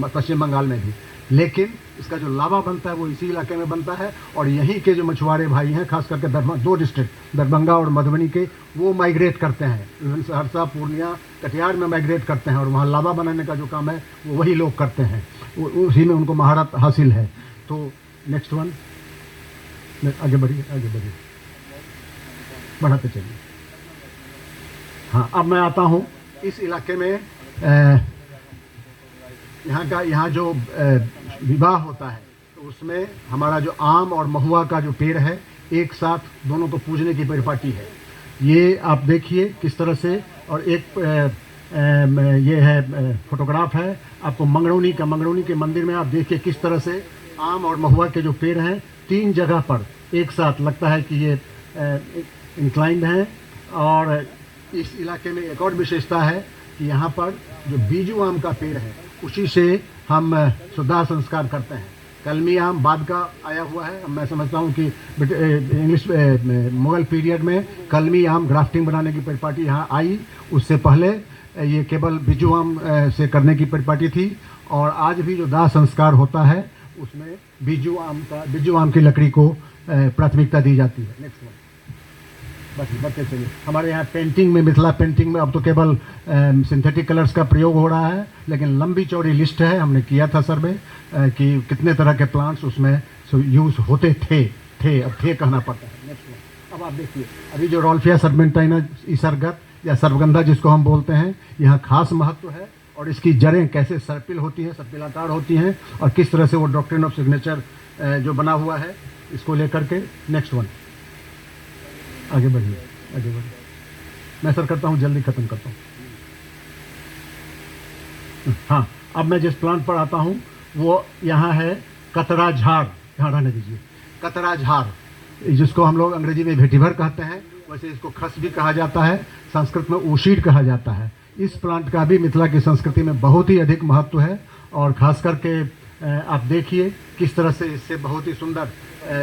A: पश्चिम बंगाल में भी। लेकिन इसका जो लावा बनता है वो इसी इलाके में बनता है। और यहीं के जो मछुआरे भाई हैं, खास करके 2 डिस्ट्रिक्ट दरभंगा और मधुबनी के, वो माइग्रेट करते हैं, इवन सहरसा, पूर्णिया, कटिहार में माइग्रेट करते हैं, और वहाँ लावा बनाने का जो काम है वो वही लोग करते हैं, उसी में उनको महारत हासिल है। तो नेक्स्ट वन, आगे बढ़िए, बढ़ाते चलिए। हाँ, अब मैं आता हूँ इस इलाके में, यहाँ जो विवाह होता है तो उसमें हमारा जो आम और महुआ का जो पेड़ है, एक साथ दोनों को पूजने की परिपाटी है। ये आप देखिए किस तरह से, और एक ये है फोटोग्राफ है आपको मंगरौनी के मंदिर में। आप देखिए किस तरह से आम और महुआ के जो पेड़ हैं 3 जगह पर एक साथ, लगता है कि ये इंक्लाइंड हैं। और इस इलाके में एक और विशेषता है कि यहाँ पर जो बीजू आम का पेड़ है उसी से हम शुद्धा संस्कार करते हैं। कलमी आम बाद का आया हुआ है, मैं समझता हूँ कि इंग्लिश मुगल पीरियड में कलमी आम ग्राफ्टिंग बनाने की परिपाटी यहाँ आई, उससे पहले ये केवल बीजू आम से करने की परिपाटी थी। और आज भी जो दाह संस्कार होता है उसमें बीजू आम की लकड़ी को प्राथमिकता दी जाती है। नेक्स्ट वन, बस बढ़ते चलिए। हमारे यहाँ पेंटिंग में, मिथिला पेंटिंग में अब तो केवल सिंथेटिक कलर्स का प्रयोग हो रहा है, लेकिन लंबी चौड़ी लिस्ट है, हमने किया था सर्वे कि कितने तरह के प्लांट्स उसमें यूज़ होते थे, अब थे कहना पड़ता है। नेक्स्ट वन, अब आप देखिए, अभी जो रोल्फिया सर्पेंटाइना ईसरगत या सर्पगंधा जिसको हम बोलते हैं, यहाँ खास महत्व है। और इसकी जड़ें कैसे सर्पिल होती हैं, सर्पिलाकार होती हैं, और किस तरह से वो डॉक्ट्रिन ऑफ सिग्नेचर जो बना हुआ है इसको लेकर के। नेक्स्ट वन, आगे बढ़िए। मैं सर करता हूँ, जल्दी ख़त्म करता हूँ। हाँ, अब मैं जिस प्लांट पर आता हूँ वो यहाँ है कतरा झाड़। यहाँ रहने दीजिए। कतरा झाड़, जिसको हम लोग अंग्रेजी में वेटिवर कहते हैं, वैसे इसको खस भी कहा जाता है, संस्कृत में ऊशीर कहा जाता है। इस प्लांट का भी मिथिला की संस्कृति में बहुत ही अधिक महत्व है। और ख़ास करके आप देखिए किस तरह से इससे बहुत ही सुंदर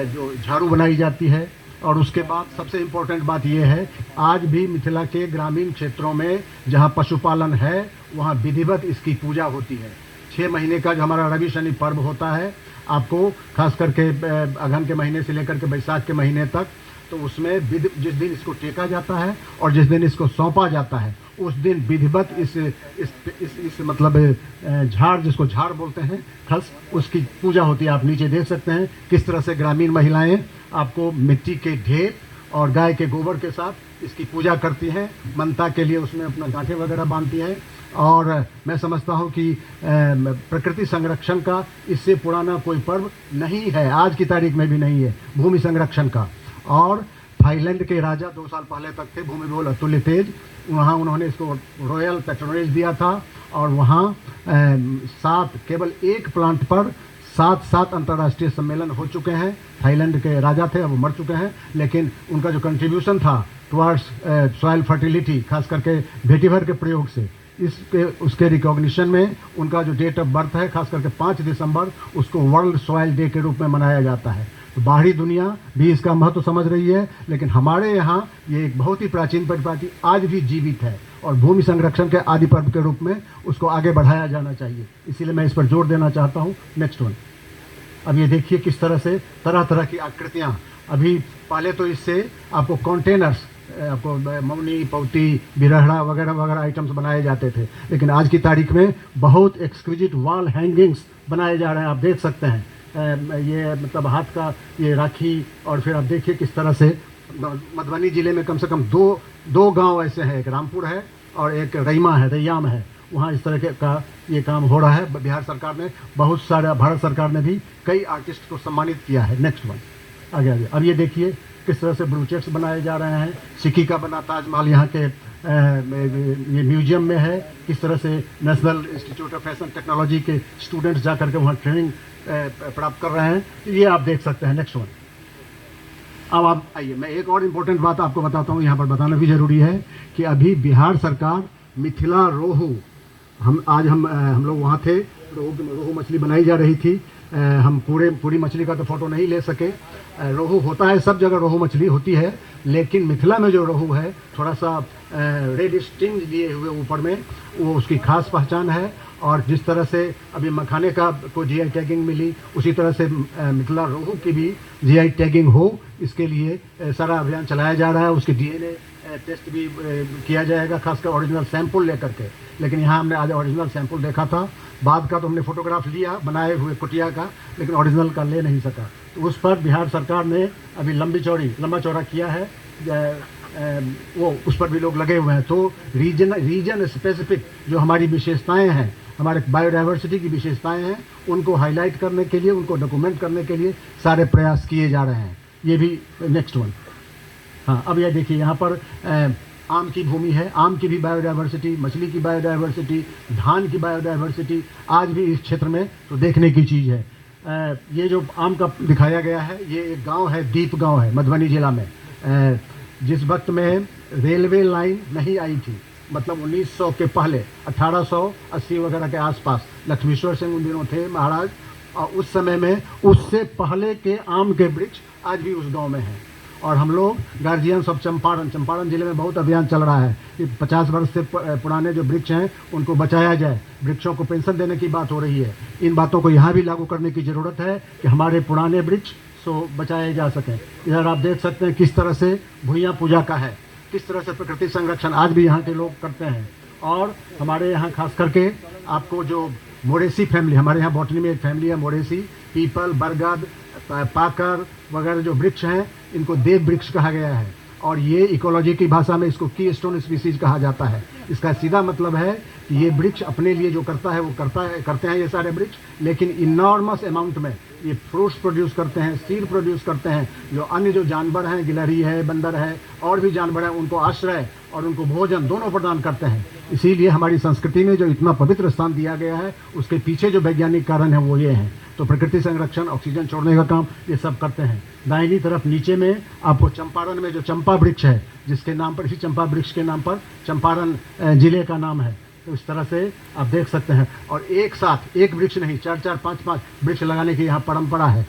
A: जो झाड़ू बनाई जाती है। और उसके बाद सबसे इम्पोर्टेंट बात यह है, आज भी मिथिला के ग्रामीण क्षेत्रों में जहाँ पशुपालन है वहाँ विधिवत इसकी पूजा होती है। 6 महीने का जो हमारा रवि शनि पर्व होता है, आपको खास करके अगहन के महीने से लेकर के बैसाख के महीने तक, तो उसमें जिस दिन इसको टेका जाता है और जिस दिन इसको सौंपा जाता है, उस दिन विधिवत इस मतलब झाड़, जिसको झाड़ बोलते हैं, खस, उसकी पूजा होती है। आप नीचे देख सकते हैं किस तरह से ग्रामीण महिलाएं आपको मिट्टी के ढेर और गाय के गोबर के साथ इसकी पूजा करती हैं, मनता के लिए उसमें अपना गांठे वगैरह बांधती हैं। और मैं समझता हूं कि प्रकृति संरक्षण का इससे पुराना कोई पर्व नहीं है, आज की तारीख में भी नहीं है, भूमि संरक्षण का। और थाईलैंड के राजा 2 साल पहले तक थे, भूमिबोल अतुल्य तेज, वहाँ उन्होंने इसको रॉयल पैट्रोनेज दिया था। और वहाँ केवल एक प्लांट पर 7 अंतर्राष्ट्रीय सम्मेलन हो चुके हैं। थाईलैंड के राजा थे, अब वो मर चुके हैं, लेकिन उनका जो कंट्रीब्यूशन था टुवार्ड्स सॉइल फर्टिलिटी, खास करके वेटिवर के प्रयोग से, उसके रिकॉग्निशन में उनका जो डेट ऑफ बर्थ है, खास करके 5 दिसंबर, उसको वर्ल्ड सॉइल डे के रूप में मनाया जाता है। तो बाहरी दुनिया भी इसका महत्व समझ रही है, लेकिन हमारे यहाँ ये एक बहुत ही प्राचीन परिपाटी आज भी जीवित है। और भूमि संरक्षण के आदि पर्व के रूप में उसको आगे बढ़ाया जाना चाहिए। इसीलिए मैं इस पर जोर देना चाहता हूँ। Next one. अब ये देखिए किस तरह से तरह तरह की आकृतियाँ, अभी पहले तो इससे आपको कंटेनर्स, आपको मौनी, पौती, बिरहड़ा वगैरह वगैरह आइटम्स बनाए जाते थे, लेकिन आज की तारीख में बहुत एक्सक्विजिट वॉल हैंगिंग्स बनाए जा रहे हैं। आप देख सकते हैं ये मतलब हाथ का ये राखी, और फिर आप देखिए किस तरह से मधुबनी ज़िले में कम से कम दो गांव ऐसे हैं, एक रामपुर है और एक रैयाम है, वहाँ इस तरह के का ये काम हो रहा है। बिहार सरकार ने बहुत सारा, भारत सरकार ने भी कई आर्टिस्ट को सम्मानित किया है। नेक्स्ट वन, आगे आगे। अब ये देखिए किस तरह से ब्रूचेट्स बनाए जा रहे हैं। सिक्की का बना ताजमहल यहाँ के ये म्यूजियम में है। किस तरह से national institute of fashion technology के स्टूडेंट्स जा करके वहाँ ट्रेनिंग प्राप्त कर रहे हैं, ये आप देख सकते हैं। Next one. अब आप आइए, मैं एक और इम्पोर्टेंट बात आपको बताता हूँ, यहाँ पर बताना भी ज़रूरी है कि अभी बिहार सरकार मिथिला रोहू, हम लोग वहाँ थे, रोहू मछली बनाई जा रही थी। हम पूरी मछली का तो फोटो नहीं ले सके। रोहू होता है, सब जगह रोहू मछली होती है, लेकिन मिथिला में जो रोहू है थोड़ा सा रेड स्टिंग लिए हुए ऊपर में, वो उसकी खास पहचान है। और जिस तरह से अभी मखाने का को जीआई टैगिंग मिली, उसी तरह से मिथिला रोहू की भी जीआई टैगिंग हो, इसके लिए सारा अभियान चलाया जा रहा है। उसके डीएनए टेस्ट भी किया जाएगा, खासकर ओरिजिनल सैंपल लेकर के। लेकिन यहाँ हमने आज ओरिजिनल सैंपल देखा था, बाद का तो हमने फोटोग्राफ लिया बनाए हुए कुटिया का, लेकिन ओरिजिनल का ले नहीं सका। तो उस पर बिहार सरकार ने अभी लंबा चौड़ा किया है, वो उस पर भी लोग लगे हुए हैं। तो रीजन स्पेसिफिक जो हमारी विशेषताएं हैं, हमारे बायोडाइवर्सिटी की विशेषताएं हैं, उनको हाईलाइट करने के लिए, उनको डॉक्यूमेंट करने के लिए सारे प्रयास किए जा रहे हैं। ये भी नेक्स्ट वन। हाँ, अब यह देखिए यहाँ पर आम की भूमि है, आम की भी बायोडाइवर्सिटी, मछली की बायोडाइवर्सिटी, धान की बायोडाइवर्सिटी आज भी इस क्षेत्र में तो देखने की चीज़ है। ये जो आम का दिखाया गया है, ये एक गांव है, दीप गांव है मधुबनी जिला में। जिस वक्त में रेलवे लाइन नहीं आई थी, मतलब 1900 के पहले, 1880 वगैरह के आसपास, लक्ष्मीश्वर सिंह उन दिनों थे महाराज, और उस समय में उससे पहले के आम के वृक्ष आज भी उस गांव में हैं। और हम लोग गार्जियंस ऑफ चंपारण जिले में बहुत अभियान चल रहा है कि 50 वर्ष से पुराने जो वृक्ष हैं उनको बचाया जाए, वृक्षों को पेंशन देने की बात हो रही है। इन बातों को यहाँ भी लागू करने की ज़रूरत है कि हमारे पुराने वृक्ष सो बचाए जा सकें। इधर आप देख सकते हैं किस तरह से भुइयाँ पूजा का है, किस तरह से प्रकृति संरक्षण आज भी यहाँ के लोग करते हैं। और हमारे यहाँ खास करके आपको जो मोरेसी फैमिली, हमारे यहाँ बॉटनी में एक फैमिली है मोरेसी, पीपल, बरगद, पाकर वगैरह जो वृक्ष हैं, इनको देव वृक्ष कहा गया है। और ये इकोलॉजी की भाषा में इसको की स्टोन स्पीसीज कहा जाता है। इसका सीधा मतलब है कि ये वृक्ष अपने लिए जो करता है वो करते हैं ये सारे वृक्ष, लेकिन इनॉर्मस अमाउंट में ये फ्रूट्स प्रोड्यूस करते हैं, सीड प्रोड्यूस करते हैं। जो अन्य जो जानवर हैं, गिलहरी है, बंदर है, और भी जानवर हैं, उनको आश्रय और उनको भोजन दोनों प्रदान करते हैं। इसीलिए हमारी संस्कृति में जो इतना पवित्र स्थान दिया गया है, उसके पीछे जो वैज्ञानिक कारण है वो ये हैं। तो प्रकृति संरक्षण, ऑक्सीजन छोड़ने का काम ये सब करते हैं। दाहिनी तरफ नीचे में आपको चंपारण में जो चंपा वृक्ष है, जिसके नाम पर, इसी चंपा वृक्ष के नाम पर चंपारण जिले का नाम है, तो इस तरह से आप देख सकते हैं। और एक साथ एक वृक्ष नहीं, 4-4, 5-5 वृक्ष लगाने की यहाँ परंपरा है।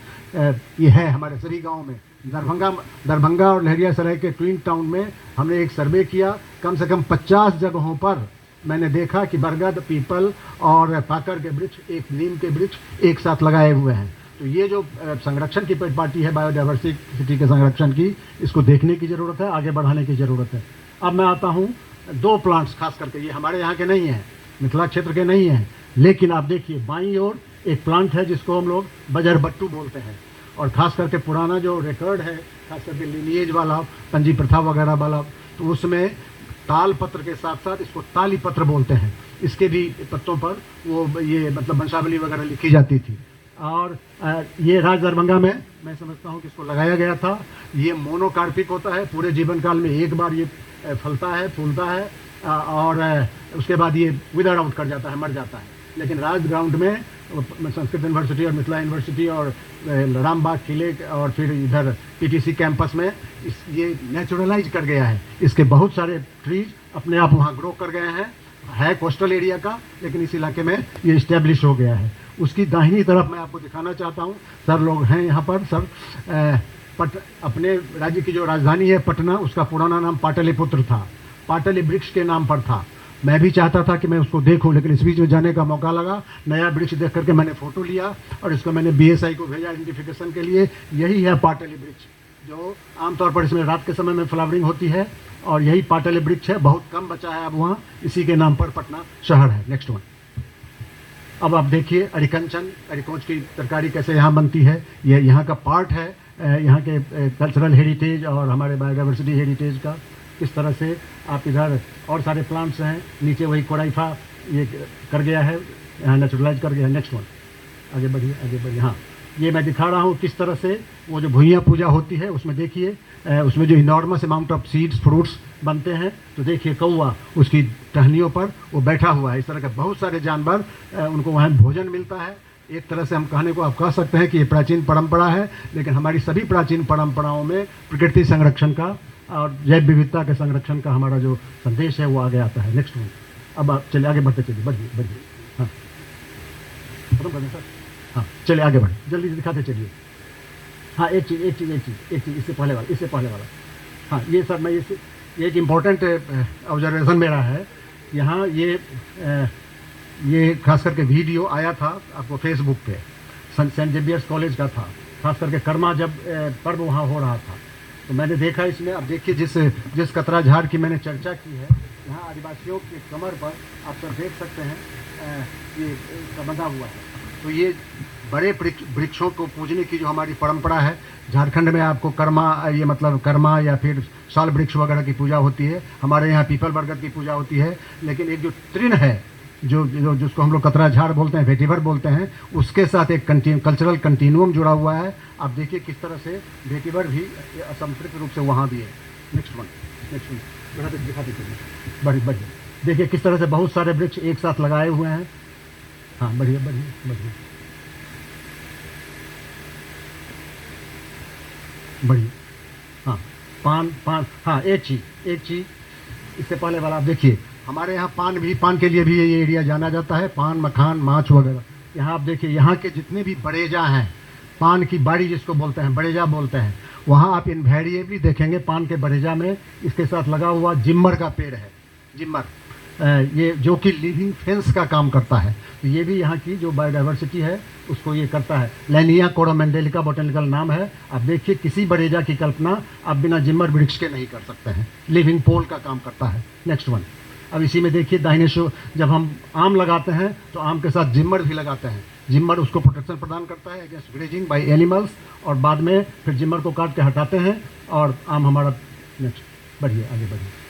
A: ये है हमारे सभी गाँव में। दरभंगा और लहरियासराय के ट्विन टाउन में हमने एक सर्वे किया, कम से कम 50 जगहों पर मैंने देखा कि बरगद, पीपल और पाकर के वृक्ष, एक नीम के वृक्ष एक साथ लगाए हुए हैं। तो ये जो संरक्षण की पार्टी है, बायोडाइवर्सिटी के संरक्षण की, इसको देखने की ज़रूरत है, आगे बढ़ाने की ज़रूरत है। अब मैं आता हूँ 2 प्लांट्स, खास करके ये हमारे यहाँ के नहीं हैं, मिथिला क्षेत्र के नहीं हैं, लेकिन आप देखिए बाईं ओर एक प्लांट है जिसको हम लोग बजरबट्टू बोलते हैं। और ख़ास करके पुराना जो रिकॉर्ड है, खास करके लिनिएज वाला, पंजी प्रथा वगैरह वाला, तो उसमें ताल पत्र के साथ साथ इसको ताली पत्र बोलते हैं। इसके भी पत्तों पर वो ये मतलब वंशावली वगैरह लिखी जाती थी। और ये राज दरभंगा में मैं समझता हूँ कि इसको लगाया गया था। ये मोनोकार्पिक होता है, पूरे जीवन काल में एक बार ये फलता है, फूलता है, और उसके बाद ये विदर आउट कर जाता है, मर जाता है। लेकिन राज ग्राउंड में संस्कृत यूनिवर्सिटी और मिथिला यूनिवर्सिटी और रामबाग किले और फिर इधर पीटीसी कैंपस में ये नेचुरलाइज कर गया है। इसके बहुत सारे ट्रीज अपने आप वहाँ ग्रो कर गए हैं, है कोस्टल एरिया का, लेकिन इस इलाके में ये इस्टेब्लिश हो गया है। उसकी दाहिनी तरफ मैं आपको दिखाना चाहता हूँ, सर लोग हैं यहाँ पर। सर अपने राज्य की जो राजधानी है पटना, उसका पुराना नाम पाटलिपुत्र था, पाटली वृक्ष के नाम पर था। मैं भी चाहता था कि मैं उसको देखूं, लेकिन इस बीच में जाने का मौका लगा। नया वृक्ष देख करके मैंने फ़ोटो लिया और इसको मैंने BSI को भेजा आइडेंटिफिकेशन के लिए। यही है पाटली वृक्ष, जो आमतौर पर इसमें रात के समय में फ्लावरिंग होती है, और यही पाटली वृक्ष है। बहुत कम बचा है अब वहाँ, इसी के नाम पर पटना शहर है। Next one. अब आप देखिए अरिकंचन, अरिकोच की तरकारी कैसे यहाँ बनती है। ये यहाँ का पार्ट है यहाँ के कल्चरल हेरिटेज और हमारे बायोडाइवर्सिटी हेरिटेज का। किस तरह से आप इधर और सारे प्लांट्स हैं, नीचे वही कोराइफा ये कर गया है, यहाँ नेचुरलाइज कर गया है। नेक्स्ट वन, आगे बढ़िए आगे बढ़िए। हाँ, ये मैं दिखा रहा हूँ किस तरह से वो जो भुइयाँ पूजा होती है उसमें देखिए, उसमें जो enormous amount of seeds fruits बनते हैं। तो देखिए कौवा उसकी टहनियों पर वो बैठा हुआ है। इस तरह के बहुत सारे जानवर, उनको वहाँ भोजन मिलता है। एक तरह से हम कहने को आप कह सकते हैं कि ये प्राचीन परंपरा है, लेकिन हमारी सभी प्राचीन परंपराओं में प्रकृति संरक्षण का और जैव विविधता के संरक्षण का हमारा जो संदेश है वो आगे आता है। Next one. अब आप चलिए आगे बढ़ते चलिए, बढ़िए बढ़िए। हाँ खत्म कर दें सर। हाँ चलिए आगे बढ़े, जल्दी दिखाते चलिए। हाँ एक चीज़ इससे पहले वाला। हाँ ये सर मैं ये एक इम्पॉर्टेंट ऑब्जर्वेशन मेरा है यहाँ। ये खास करके वीडियो आया था आपको फेसबुक पे, सेंट जेवियर्स कॉलेज का था। खास करके कर्मा जब पर्व वहाँ हो रहा था तो मैंने देखा इसमें। अब देखिए जिस कतरा झाड़ की मैंने चर्चा की है, यहाँ आदिवासियों के कमर पर आप सब देख सकते हैं ये बंधा हुआ है। तो ये बड़े वृक्षों को पूजने की जो हमारी परंपरा है, झारखंड में आपको कर्मा या फिर साल वृक्ष वगैरह की पूजा होती है। हमारे यहाँ पीपल बरगद की पूजा होती है। लेकिन एक जो तृण है, जिसको हम लोग कतरा झाड़ बोलते हैं, वेटिवर बोलते हैं, उसके साथ एक कल्चरल कंटिन्यूम जुड़ा हुआ है। आप देखिए किस तरह से वेटिवर भी असंतृप्त रूप से वहाँ भी है। नेक्स्ट वन दिखाते चलिए, बढ़िए। देखिए किस तरह से बहुत सारे वृक्ष एक साथ लगाए हुए हैं। हाँ बढ़िया। हाँ पान। हाँ एक चीज़ इससे पहले वाला आप देखिए, हमारे यहाँ पान के लिए भी ये एरिया जाना जाता है। पान, मखान, माछ वगैरह। यहाँ आप देखिए, यहाँ के जितने भी बड़ेजा हैं, पान की बाड़ी जिसको बोलते हैं, बड़ेजा बोलते हैं, वहाँ आप इनवेरिएबली देखेंगे पान के बड़ेजा में इसके साथ लगा हुआ जिम्मर का पेड़ है। जिम्मर ये जो कि लिविंग फेंस का काम करता है। तो ये भी यहाँ की जो बायोडाइवर्सिटी है उसको ये करता है। लैनिया कोरोमेंडेलिका बॉटनिकल नाम है। आप देखिए किसी बड़ेजा की कल्पना आप बिना जिम्मर वृक्ष के नहीं कर सकते हैं। लिविंग पोल का काम करता है। Next one. अब इसी में देखिए दाहिने जब हम आम लगाते हैं तो आम के साथ जिम्मर भी लगाते हैं। जिम्मर उसको प्रोटेक्शन प्रदान करता है अगेंस्ट ग्रेजिंग बाय एनिमल्स, और बाद में फिर जिम्मर को काट के हटाते हैं और आम हमारा। नेक्स्ट बढ़िए आगे बढ़िए।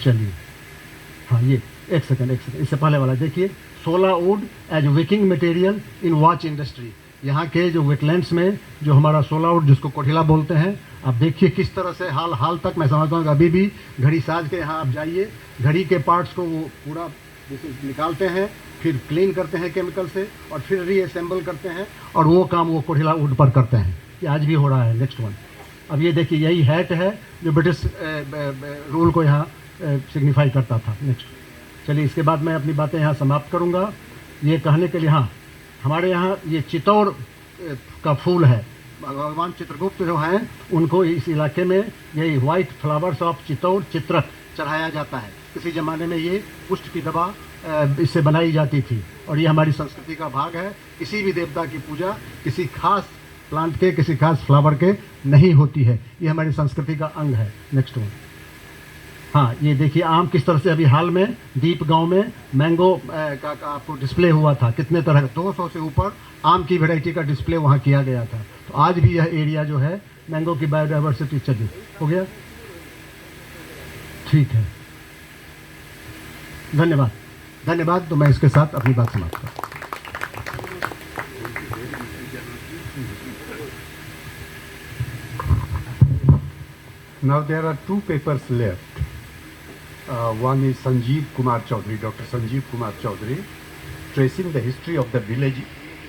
A: चलिए हाँ ये एक सेकंड इससे पहले वाला देखिए। Sola wood as wicking material in watch industry. यहाँ के जो वेटलैंड्स में जो हमारा सोला वुड जिसको कोठिला बोलते हैं, आप देखिए किस तरह से हाल तक मैं समझता हूँ कि अभी भी घड़ी साज के यहाँ आप जाइए, घड़ी के पार्ट्स को वो पूरा निकालते हैं, फिर क्लीन करते हैं केमिकल से, और फिर रीअसेंबल करते हैं, और वो काम वो कोठिला वुड पर करते हैं। ये आज भी हो रहा है। Next one. अब ये देखिए यही हैट है जो ब्रिटिश रूल को यहाँ सिग्निफाई करता था। नेक्स्ट। चलिए इसके बाद मैं अपनी बातें यहाँ समाप्त करूँगा ये कहने के लिए, हाँ हमारे यहाँ ये चितौर का फूल है। भगवान चित्रगुप्त जो हैं उनको इस इलाके में यही वाइट फ्लावर्स ऑफ चितौर चित्रक चढ़ाया जाता है। किसी ज़माने में ये कुष्ठ की दवा इससे बनाई जाती थी, और ये हमारी संस्कृति का भाग है। किसी भी देवता की पूजा किसी खास प्लांट के, किसी खास फ्लावर के नहीं होती है। ये हमारी संस्कृति का अंग है। Next one. हाँ ये देखिए आम किस तरह से अभी हाल में दीप गांव में मैंगो का आपको डिस्प्ले हुआ था। कितने तरह 200 से ऊपर आम की वैरायटी का डिस्प्ले वहाँ किया गया था। तो आज भी यह एरिया जो है मैंगो की बायोडाइवर्सिटी चलिए हो गया। ठीक है, धन्यवाद। तो मैं इसके साथ अपनी बात समाप्त करता हूँ।
F: Now there are two papers left. One is Sanjeev Kumar Chaudhary, Dr. Sanjeev Kumar Chaudhary, tracing the history of the village